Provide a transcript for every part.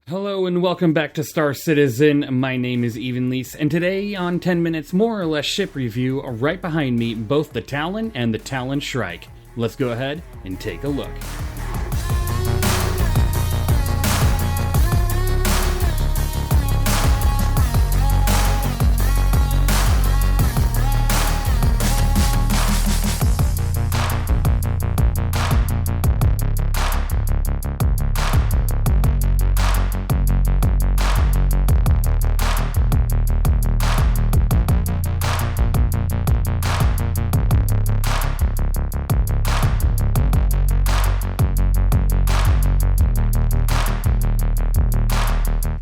Hello and welcome back to Star Citizen. My name is Evenlease, and today on 10 Minutes More or Less Ship Review, right behind me, both the Talon and the Talon Shrike. Let's go ahead and take a look.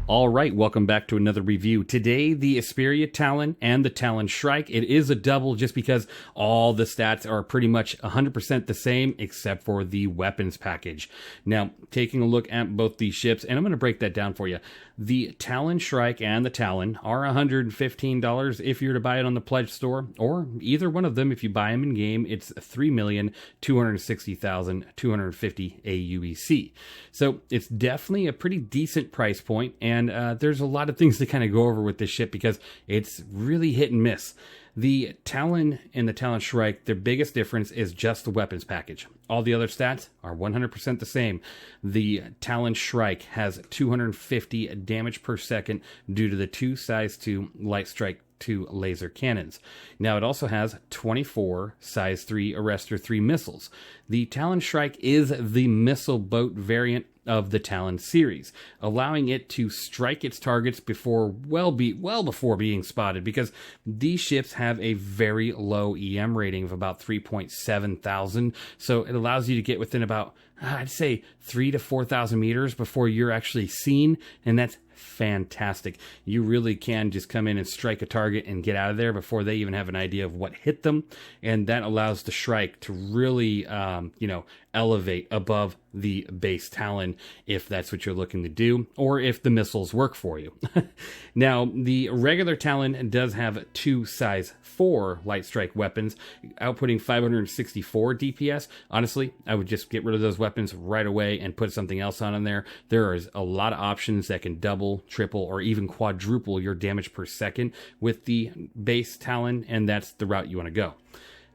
Alright, welcome back to another review. Today, the Asperia Talon and the Talon Shrike. It is a double just because all the stats are pretty much 100% the same except for the weapons package. Now, taking a look at both these ships, and I'm going to break that down for you. The Talon Shrike and the Talon are $115 if you're to buy it on the Pledge Store, or either one of them if you buy them in-game. It's 3,260,250 aUEC. So it's definitely a pretty decent price point, and there's a lot of things to kind of go over with this ship because it's really hit and miss. The Talon and the Talon Shrike, their biggest difference is just the weapons package. All the other stats are 100% the same. The Talon Shrike has 250 damage per second due to the two size 2 light strike 2 laser cannons. Now it also has 24 size 3 Arrestor 3 missiles. The Talon Shrike is the missile boat variant of the Talon series, allowing it to strike its targets before well before being spotted, because these ships have a very low EM rating of about 3.7 thousand, so it allows you to get within about, I'd say, 3,000 to 4,000 meters before you're actually seen, and that's fantastic. You really can just come in and strike a target and get out of there before they even have an idea of what hit them, and that allows the Shrike to really, elevate above the base Talon if that's what you're looking to do, or if the missiles work for you. Now, the regular Talon does have two size 4 light strike weapons, outputting 564 DPS. Honestly, I would just get rid of those weapons right away and put something else on in there. There is a lot of options that can double, triple, or even quadruple your damage per second with the base Talon, and that's the route you want to go.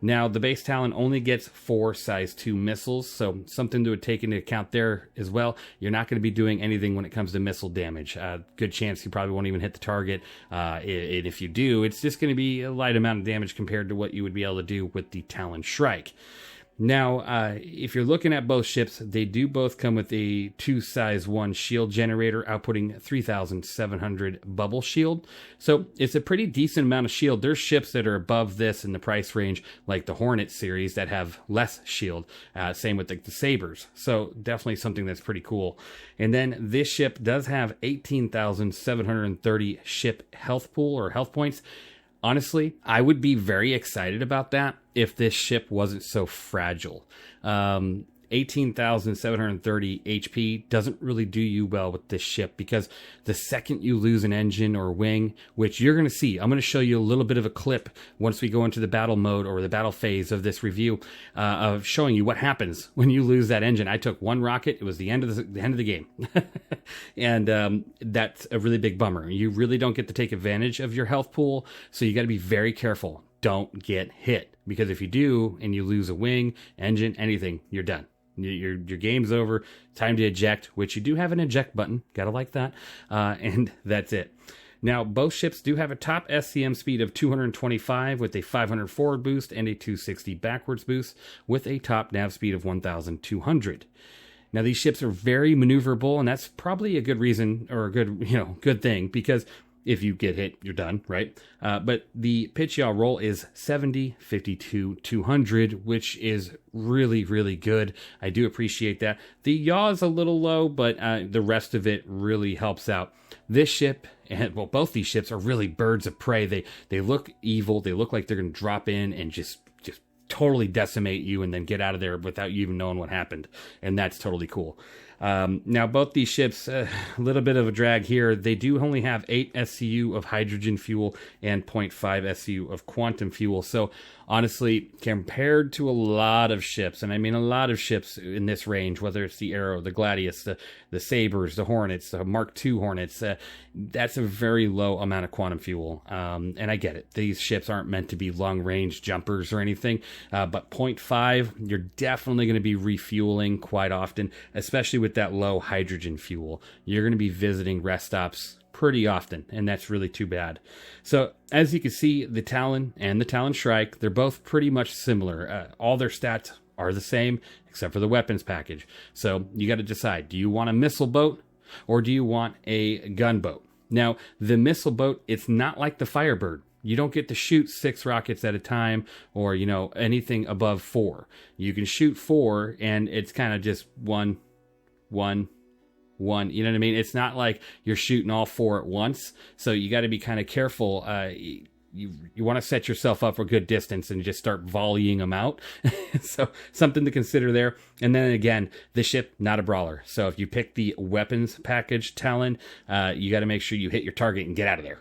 Now, the base Talon only gets 4 size 2 missiles, so something to take into account there as well. You're not going to be doing anything when it comes to missile damage. Good chance you probably won't even hit the target. And if you do, it's just going to be a light amount of damage compared to what you would be able to do with the Talon Shrike. Now, if you're looking at both ships, they do both come with a 2 size 1 shield generator, outputting 3,700 bubble shield. So it's a pretty decent amount of shield. There's ships that are above this in the price range, like the Hornet series, that have less shield. Same with the Sabres. So definitely something that's pretty cool. And then this ship does have 18,730 ship health pool or health points. Honestly, I would be very excited about that if this ship wasn't so fragile. 18,730 HP doesn't really do you well with this ship, because the second you lose an engine or wing, which you're going to see, I'm going to show you a little bit of a clip once we go into the battle mode or the battle phase of this review, of showing you what happens when you lose that engine. I took one rocket. It was the end of the game. And that's a really big bummer. You really don't get to take advantage of your health pool, so you got to be very careful. Don't get hit, because if you do and you lose a wing, engine, anything, you're done. Your game's over. Time to eject, which you do have an eject button. Gotta like that. And that's it. Now, both ships do have a top SCM speed of 225 with a 500 forward boost and a 260 backwards boost with a top nav speed of 1,200. Now, these ships are very maneuverable, and that's probably a good reason, or a good thing, because if you get hit, you're done, right? But the pitch yaw roll is 70, 52, 200, which is really, really good. I do appreciate that. The yaw is a little low, but the rest of it really helps out. This ship, and well, both these ships are really birds of prey. They look evil. They look like they're going to drop in and just totally decimate you and then get out of there without you even knowing what happened. And that's totally cool. Now, both these ships, a little bit of a drag here. They do only have 8 SCU of hydrogen fuel and 0.5 SCU of quantum fuel. So honestly, compared to a lot of ships, and I mean a lot of ships in this range, whether it's the Arrow, the Gladius, the Sabres, the Hornets, the Mark II Hornets, that's a very low amount of quantum fuel. And I get it. These ships aren't meant to be long-range jumpers or anything, but 0.5, you're definitely going to be refueling quite often, especially with that low hydrogen fuel. You're going to be visiting rest stops pretty often, and that's really too bad. So as you can see, the Talon and the Talon Shrike, they're both pretty much similar. All their stats are the same except for the weapons package. So you got to decide, do you want a missile boat or do you want a gunboat? Now, the missile boat, it's not like the Firebird. You don't get to shoot 6 rockets at a time or, anything above 4. You can shoot 4 and it's kind of just one, you know what I mean? It's not like you're shooting all 4 at once. So you got to be kind of careful. You want to set yourself up for good distance and just start volleying them out. So something to consider there. And then again, the ship, not a brawler. So if you pick the weapons package Talon, you got to make sure you hit your target and get out of there.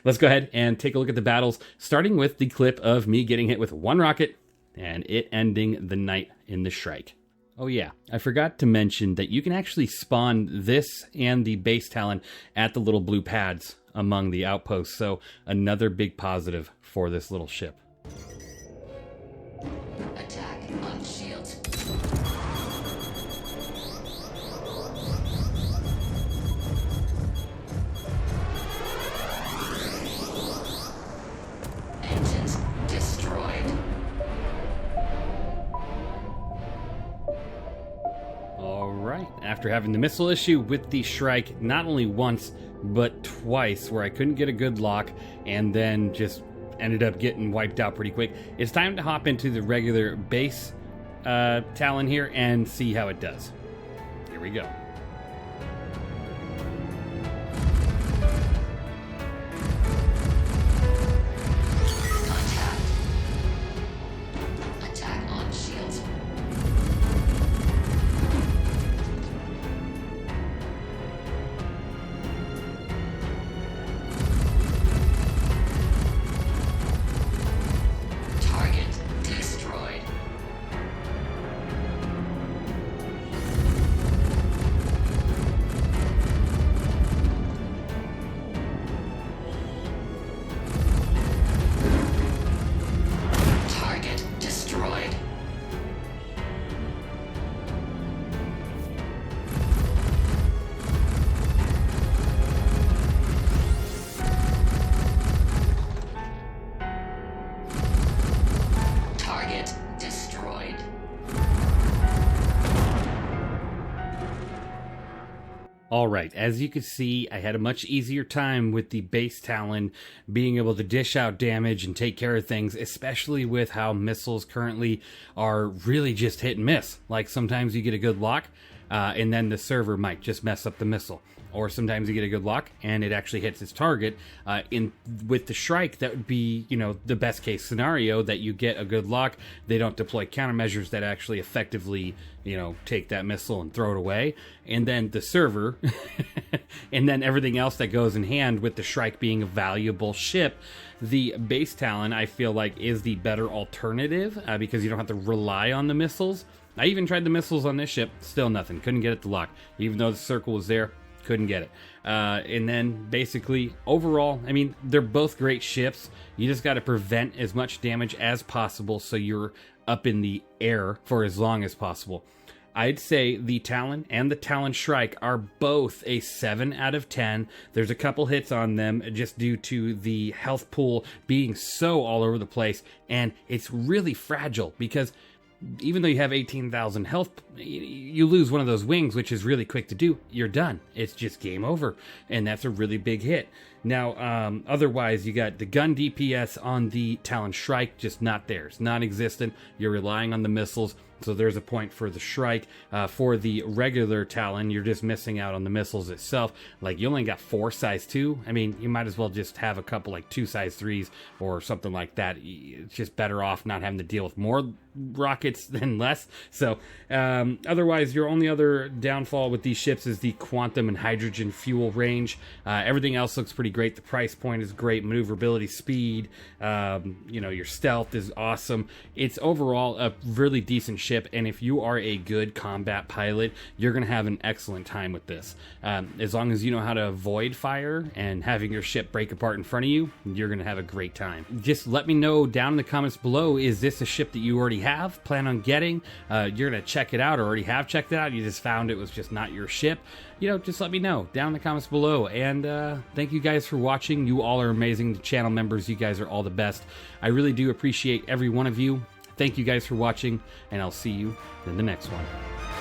Let's go ahead and take a look at the battles, starting with the clip of me getting hit with 1 rocket and it ending the night in the Shrike. Oh yeah, I forgot to mention that you can actually spawn this and the base Talon at the little blue pads among the outposts, so another big positive for this little ship. Attack on shields. Engines destroyed. Alright, after having the missile issue with the Shrike not only once, but twice, where I couldn't get a good lock and then just ended up getting wiped out pretty quick, it's time to hop into the regular base Talon here and see how it does. Here we go. Attack on shields. Target destroyed. Target destroyed. Target destroyed. Alright, as you can see, I had a much easier time with the base Talon being able to dish out damage and take care of things, especially with how missiles currently are really just hit and miss. Like sometimes you get a good lock, and then the server might just mess up the missile. Or sometimes you get a good lock and it actually hits its target. With the Shrike, that would be, the best case scenario, that you get a good lock. They don't deploy countermeasures that actually effectively, take that missile and throw it away. And then the server, and then everything else that goes in hand with the Shrike being a valuable ship. The base Talon, I feel like, is the better alternative because you don't have to rely on the missiles. I even tried the missiles on this ship, still nothing. Couldn't get it to lock. Even though the circle was there, couldn't get it. And then basically, overall, I mean, they're both great ships. You just got to prevent as much damage as possible so you're up in the air for as long as possible. I'd say the Talon and the Talon Shrike are both a 7 out of 10. There's a couple hits on them just due to the health pool being so all over the place. And it's really fragile because even though you have 18,000 health, you lose one of those wings, which is really quick to do. You're done. It's just game over. And that's a really big hit. Now, otherwise, you got the gun DPS on the Talon Shrike, just not there. It's non-existent. You're relying on the missiles. So there's a point for the Shrike. For the regular Talon, you're just missing out on the missiles itself. Like, you only got 4 size 2. I mean, you might as well just have a couple like 2 size 3s or something like that. It's just better off not having to deal with more rockets than less. So otherwise, your only other downfall with these ships is the quantum and hydrogen fuel range. Everything else looks pretty great. The price point is great. Maneuverability, speed, your stealth is awesome. It's overall a really decent ship, and if you are a good combat pilot, you're going to have an excellent time with this. As long as you know how to avoid fire and having your ship break apart in front of you, you're going to have a great time. Just let me know down in the comments below, is this a ship that you already have, plan on getting? You're going to check it out or already have checked it out, you just found it was just not your ship? Just let me know down in the comments below. And thank you guys for watching. You all are amazing. The channel members, you guys are all the best. I really do appreciate every one of you. Thank you guys for watching, and I'll see you in the next one.